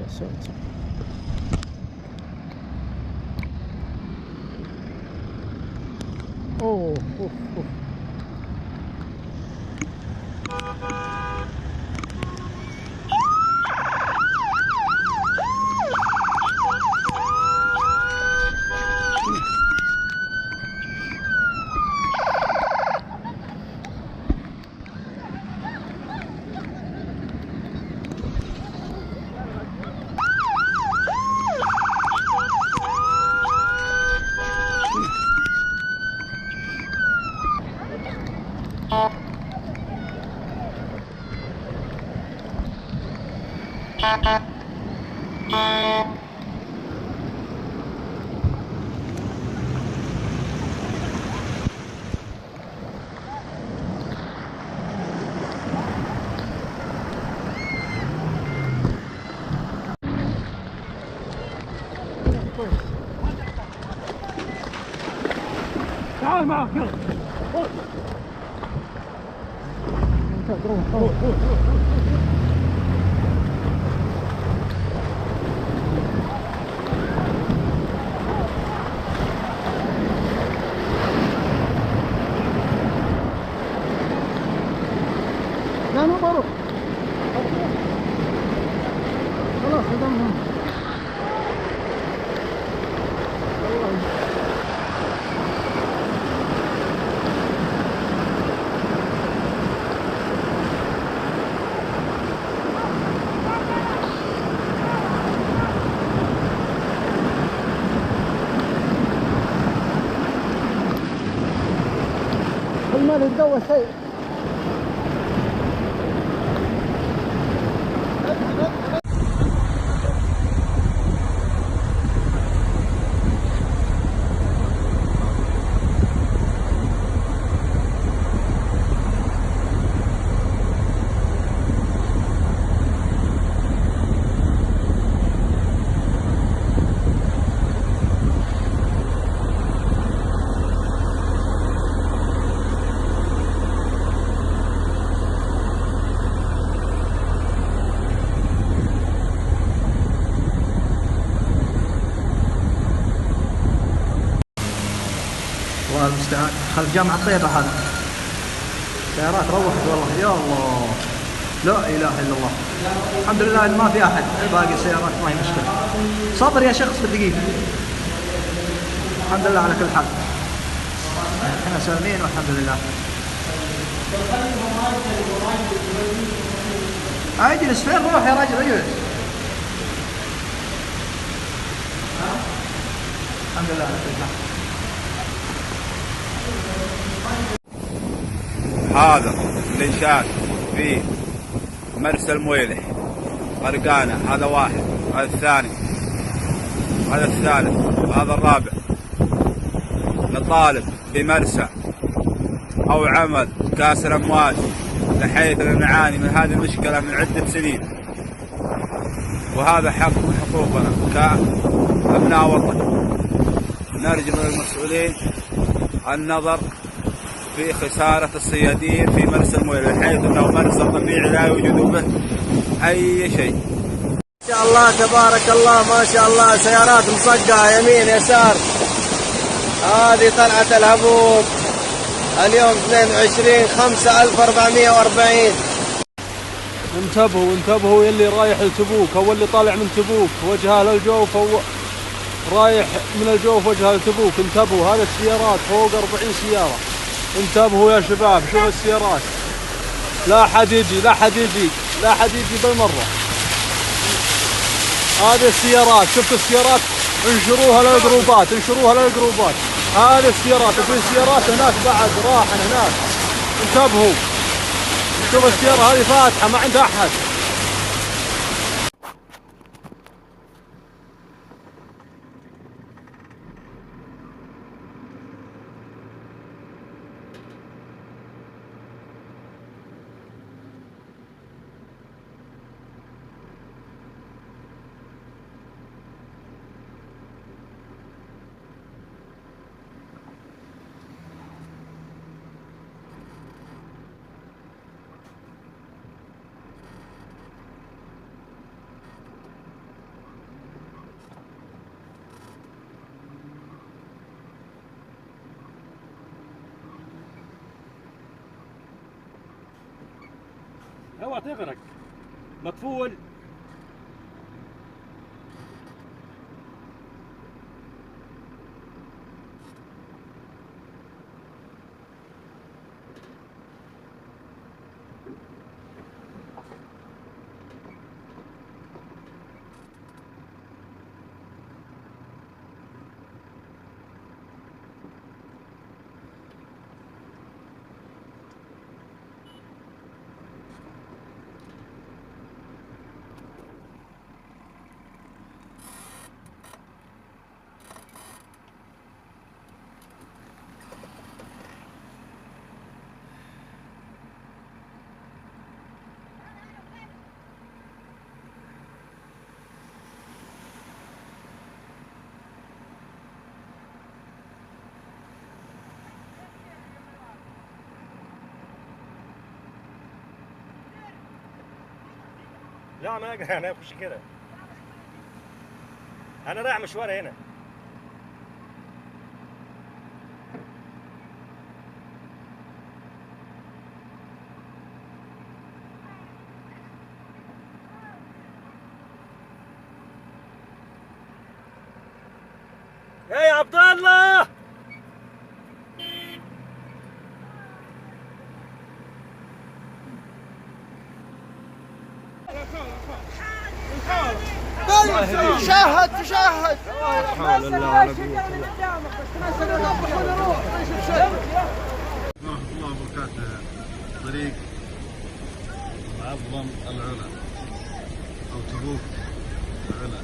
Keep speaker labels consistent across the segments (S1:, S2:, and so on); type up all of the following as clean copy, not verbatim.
S1: يا ساتر. اوه اوه اوه. تعال معك يلا. لا مو بروح خلاص هذا ما نتقوى شيء.
S2: الله المستعان. خلف جامع الطيبة هذا سيارات روحت والله. يا الله لا اله الا الله. الحمد لله ان ما في احد، باقي السيارات ما هي مشكله. صبر يا شخص بالدقيقه. الحمد لله على كل حال، احنا سالمين والحمد لله. اجلس فين روح يا رجل اجلس. الحمد لله على كل حال.
S3: هذا الإنشاد في مرسى المويلح غرقانة. هذا واحد، هذا الثاني، هذا الثالث، هذا الرابع. نطالب بمرسى أو عمل كاس الأمواج، لحيث نعاني من هذه المشكلة من عدة سنين، وهذا حق من حقوقنا كأبناء وطن. نرجو من المسؤولين النظر في خسارة الصيادين في مرسى المويلح، حيث انه مرسى طبيعي لا يوجد به اي شيء.
S4: ما شاء الله تبارك الله، ما شاء الله، سيارات مصقعة يمين يسار. هذه طلعة الهبوط اليوم 22/5/1440.
S1: انتبهوا انتبهوا يلي رايح لتبوك او اللي طالع من تبوك وجهه للجوف او رايح من الجوف وجهه لتبوك. انتبهوا، هذه السيارات فوق 40 سيارة. انتبهوا يا شباب، شوفوا السيارات، لا حد يجي لا حد يجي لا حد يجي بالمرة. هذه السيارات، شفتوا السيارات، انشروها للجروبات انشروها للجروبات. هذه السيارات، وفي سيارات هناك بعد راحن هناك. انتبهوا، شوف السيارة هذه فاتحة ما عندها أحد. هوا تغرق مطفول.
S5: لا ما اقدر انا اخش كذا. انا رايح مشوار هنا. يا عبد الله
S4: تشهد تشهد.
S1: لا حول الله ولا قوة إلا بالله.
S6: ورحمة الله وبركاته. طريق معظم العلا أو تبوك العلا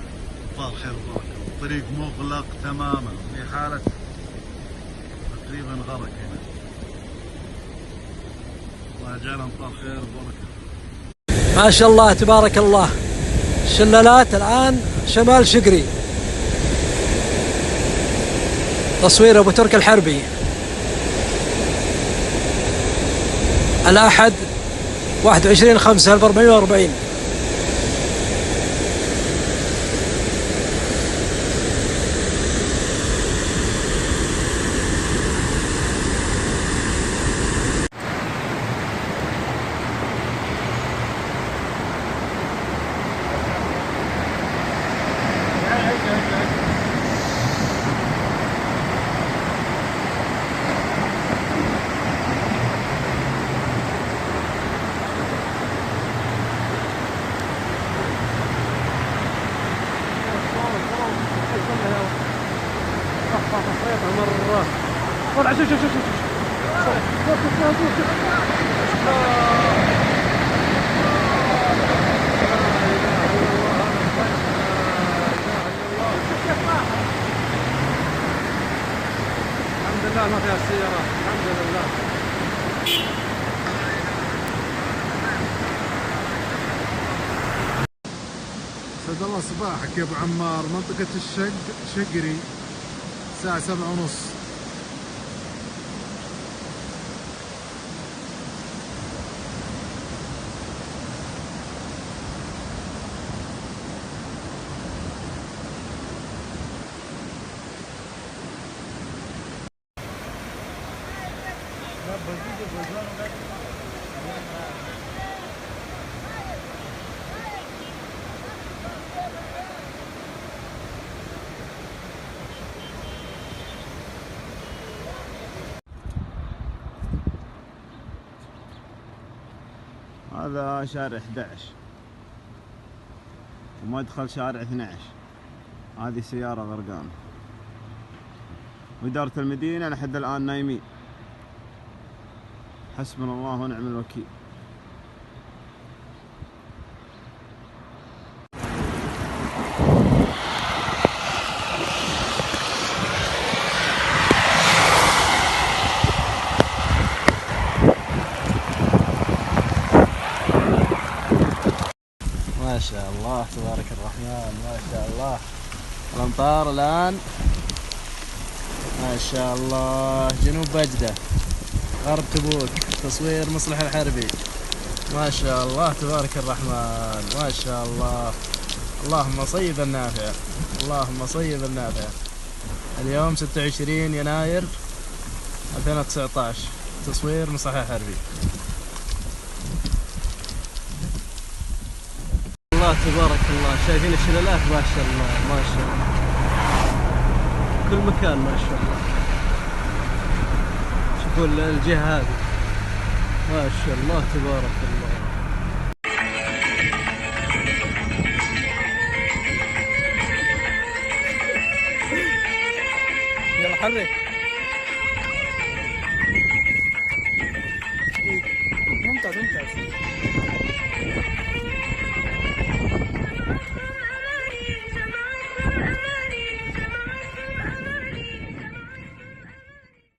S6: طال خير وبركة. الطريق مغلق تماما في حالة تقريبا غرق هنا. الله يجعلهم طال خير وبركة.
S2: ما شاء الله تبارك الله. شلالات الآن شمال شقري. تصوير أبو ترك الحربي. الأحد 21/5/1440.
S1: مرة طلع شوف شوف شوف الحمد لله ما فيها السيارات. الحمد لله.
S6: سعد الله صباحك يا ابو عمار. منطقة شقري الساعة 7:30.
S3: هذا شارع 11 ومدخل شارع 12. هذه سيارة غرقان وإدارة المدينة لحد الآن نايمين. حسبنا الله ونعم الوكيل.
S4: ما شاء الله تبارك الرحمن. ما شاء الله. الأمطار الآن ما شاء الله. جنوب بجدة غرب تبوك. تصوير مصلح الحربي. ما شاء الله تبارك الرحمن. ما شاء الله. اللهم صيبا نافعا. اللهم صيبا نافعا. اليوم 26 يناير 2019. تصوير مصلح الحربي. الله تبارك الله، شايفين الشلالات ما شاء الله ما شاء الله، كل مكان ما شاء الله. شوفوا الجهة هذه ما شاء الله تبارك الله. يلا حرك.